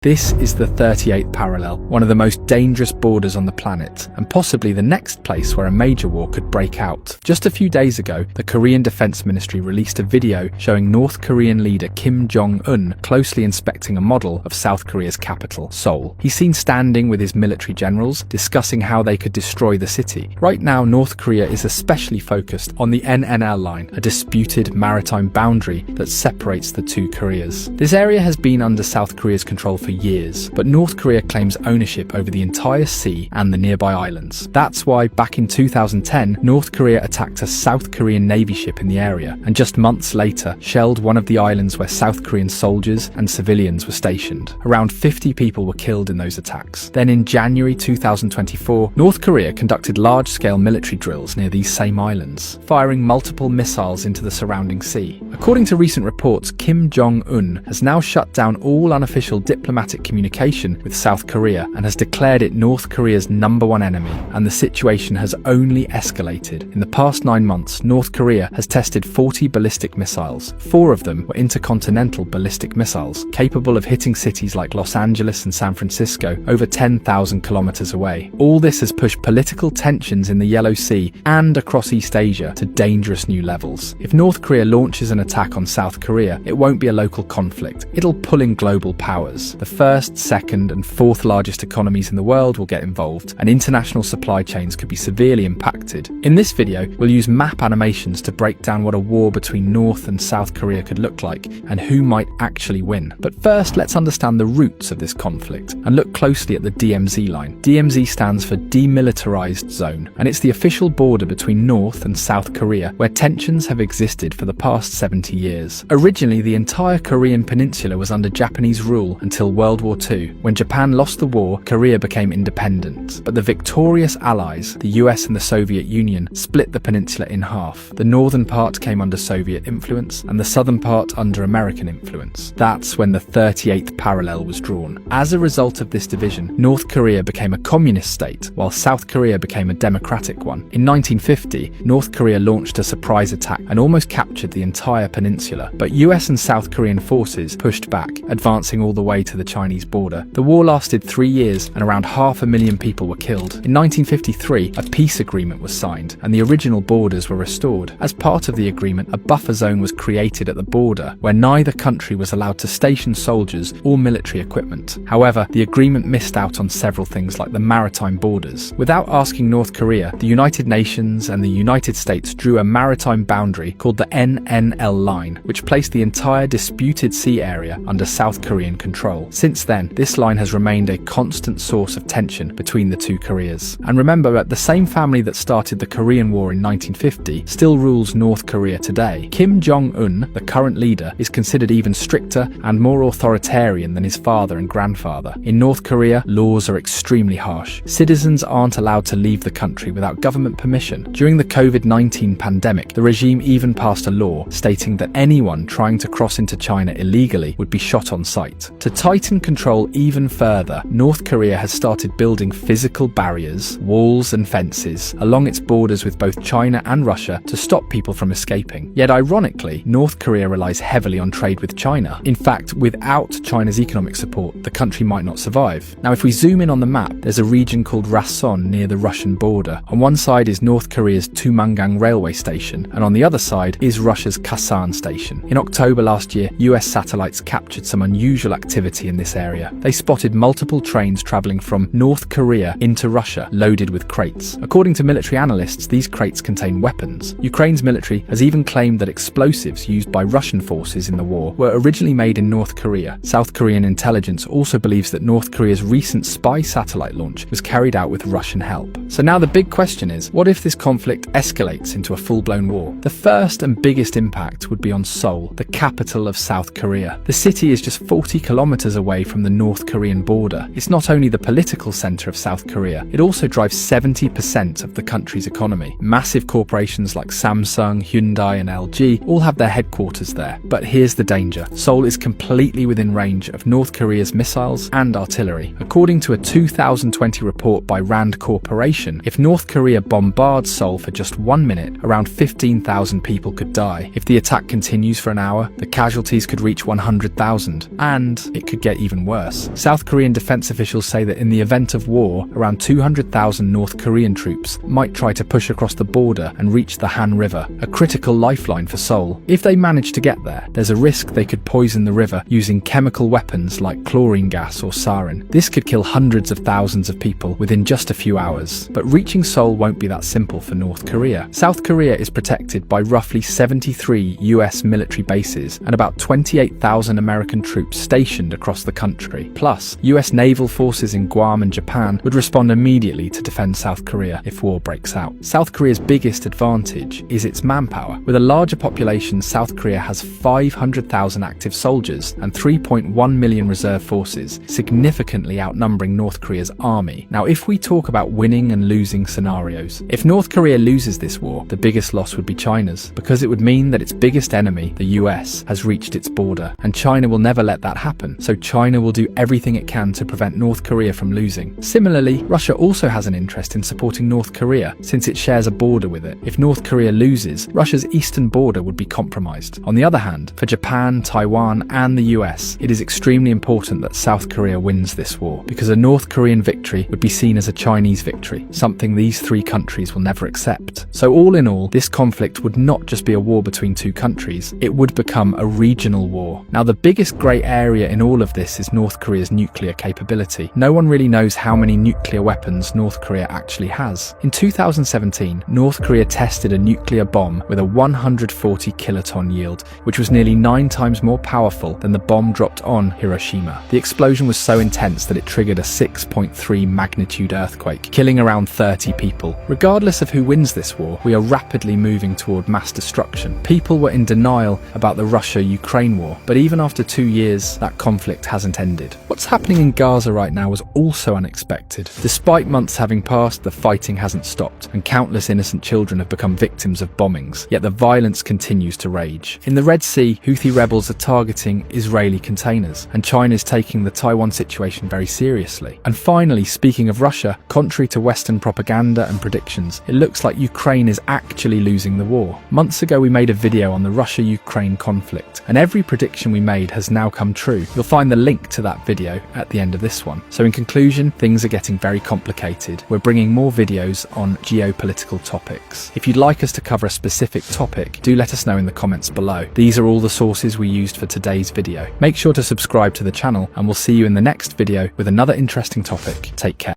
This is the 38th parallel, one of the most dangerous borders on the planet, and possibly the next place where a major war could break out. Just a few days ago, the Korean Defense Ministry released a video showing North Korean leader Kim Jong-un closely inspecting a model of South Korea's capital, Seoul. He's seen standing with his military generals, discussing how they could destroy the city. Right now, North Korea is especially focused on the NNL line, a disputed maritime boundary that separates the two Koreas. This area has been under South Korea's control for years, but North Korea claims ownership over the entire sea and the nearby islands. That's why back in 2010, North Korea attacked a South Korean Navy ship in the area, and just months later shelled one of the islands where South Korean soldiers and civilians were stationed. Around 50 people were killed in those attacks. Then in January 2024, North Korea conducted large-scale military drills near these same islands, firing multiple missiles into the surrounding sea. According to recent reports, Kim Jong-un has now shut down all unofficial diplomatic communication with South Korea and has declared it North Korea's #1 enemy, and the situation has only escalated. In the past 9 months, North Korea has tested 40 ballistic missiles. 4 of them were intercontinental ballistic missiles, capable of hitting cities like Los Angeles and San Francisco over 10,000 kilometers away. All this has pushed political tensions in the Yellow Sea and across East Asia to dangerous new levels. If North Korea launches an attack on South Korea, it won't be a local conflict. It'll pull in global powers. The first, second, and fourth largest economies in the world will get involved, and international supply chains could be severely impacted. In this video, we'll use map animations to break down what a war between North and South Korea could look like, and who might actually win. But first, let's understand the roots of this conflict, and look closely at the DMZ line. DMZ stands for Demilitarized Zone, and it's the official border between North and South Korea, where tensions have existed for the past 70 years. Originally, the entire Korean peninsula was under Japanese rule until World War II. When Japan lost the war, Korea became independent. But the victorious allies, the US and the Soviet Union, split the peninsula in half. The northern part came under Soviet influence, and the southern part under American influence. That's when the 38th parallel was drawn. As a result of this division, North Korea became a communist state, while South Korea became a democratic one. In 1950, North Korea launched a surprise attack and almost captured the entire peninsula. But US and South Korean forces pushed back, advancing all the way to the Chinese border. The war lasted 3 years, and around 500,000 people were killed. In 1953, a peace agreement was signed, and the original borders were restored. As part of the agreement, a buffer zone was created at the border, where neither country was allowed to station soldiers or military equipment. However, the agreement missed out on several things like the maritime borders. Without asking North Korea, the United Nations and the United States drew a maritime boundary called the NNL line, which placed the entire disputed sea area under South Korean control. Since then, this line has remained a constant source of tension between the two Koreas. And remember that the same family that started the Korean War in 1950 still rules North Korea today. Kim Jong-un, the current leader, is considered even stricter and more authoritarian than his father and grandfather. In North Korea, laws are extremely harsh. Citizens aren't allowed to leave the country without government permission. During the COVID-19 pandemic, the regime even passed a law stating that anyone trying to cross into China illegally would be shot on sight. To tighten control even further, North Korea has started building physical barriers, walls and fences along its borders with both China and Russia to stop people from escaping. Yet ironically, North Korea relies heavily on trade with China. In fact, without China's economic support, the country might not survive. Now, if we zoom in on the map, there's a region called Rason near the Russian border. On one side is North Korea's Tumangang railway station, and on the other side is Russia's Kasan station. In October last year, US satellites captured some unusual activity in this area. They spotted multiple trains travelling from North Korea into Russia, loaded with crates. According to military analysts, these crates contain weapons. Ukraine's military has even claimed that explosives used by Russian forces in the war were originally made in North Korea. South Korean intelligence also believes that North Korea's recent spy satellite launch was carried out with Russian help. So now the big question is, what if this conflict escalates into a full-blown war? The first and biggest impact would be on Seoul, the capital of South Korea. The city is just 40 kilometers away from the North Korean border. It's not only the political center of South Korea, it also drives 70% of the country's economy. Massive corporations like Samsung, Hyundai, and LG all have their headquarters there. But here's the danger. Seoul is completely within range of North Korea's missiles and artillery. According to a 2020 report by Rand Corporation, if North Korea bombards Seoul for just 1 minute, around 15,000 people could die. If the attack continues for an hour, the casualties could reach 100,000, and it could get get even worse. South Korean defense officials say that in the event of war, around 200,000 North Korean troops might try to push across the border and reach the Han River, a critical lifeline for Seoul. If they manage to get there, there's a risk they could poison the river using chemical weapons like chlorine gas or sarin. This could kill hundreds of thousands of people within just a few hours. But reaching Seoul won't be that simple for North Korea. South Korea is protected by roughly 73 US military bases and about 28,000 American troops stationed across the country. Plus, US naval forces in Guam and Japan would respond immediately to defend South Korea if war breaks out. South Korea's biggest advantage is its manpower. With a larger population, South Korea has 500,000 active soldiers and 3.1 million reserve forces, significantly outnumbering North Korea's army. Now, if we talk about winning and losing scenarios, if North Korea loses this war, the biggest loss would be China's, because it would mean that its biggest enemy, the US, has reached its border, and China will never let that happen, so China will do everything it can to prevent North Korea from losing. Similarly, Russia also has an interest in supporting North Korea, since it shares a border with it. If North Korea loses, Russia's eastern border would be compromised. On the other hand, for Japan, Taiwan, and the US, it is extremely important that South Korea wins this war, because a North Korean victory would be seen as a Chinese victory, something these three countries will never accept. So all in all, this conflict would not just be a war between two countries, it would become a regional war. Now, the biggest grey area in all of this is North Korea's nuclear capability. No one really knows how many nuclear weapons North Korea actually has. In 2017, North Korea tested a nuclear bomb with a 140 kiloton yield, which was nearly 9 times more powerful than the bomb dropped on Hiroshima. The explosion was so intense that it triggered a 6.3 magnitude earthquake, killing around 30 people. Regardless of who wins this war, we are rapidly moving toward mass destruction. People were in denial about the Russia-Ukraine war, but even after 2 years, that conflict hasn't ended. What's happening in Gaza right now was also unexpected. Despite months having passed, the fighting hasn't stopped, and countless innocent children have become victims of bombings, yet the violence continues to rage. In the Red Sea, Houthi rebels are targeting Israeli containers, and China is taking the Taiwan situation very seriously. And finally, speaking of Russia, contrary to Western propaganda and predictions, it looks like Ukraine is actually losing the war. Months ago we made a video on the Russia-Ukraine conflict, and every prediction we made has now come true. You'll find the link to that video at the end of this one. So in conclusion, things are getting very complicated. We're bringing more videos on geopolitical topics. If you'd like us to cover a specific topic, do let us know in the comments below. These are all the sources we used for today's video. Make sure to subscribe to the channel, and we'll see you in the next video with another interesting topic. Take care.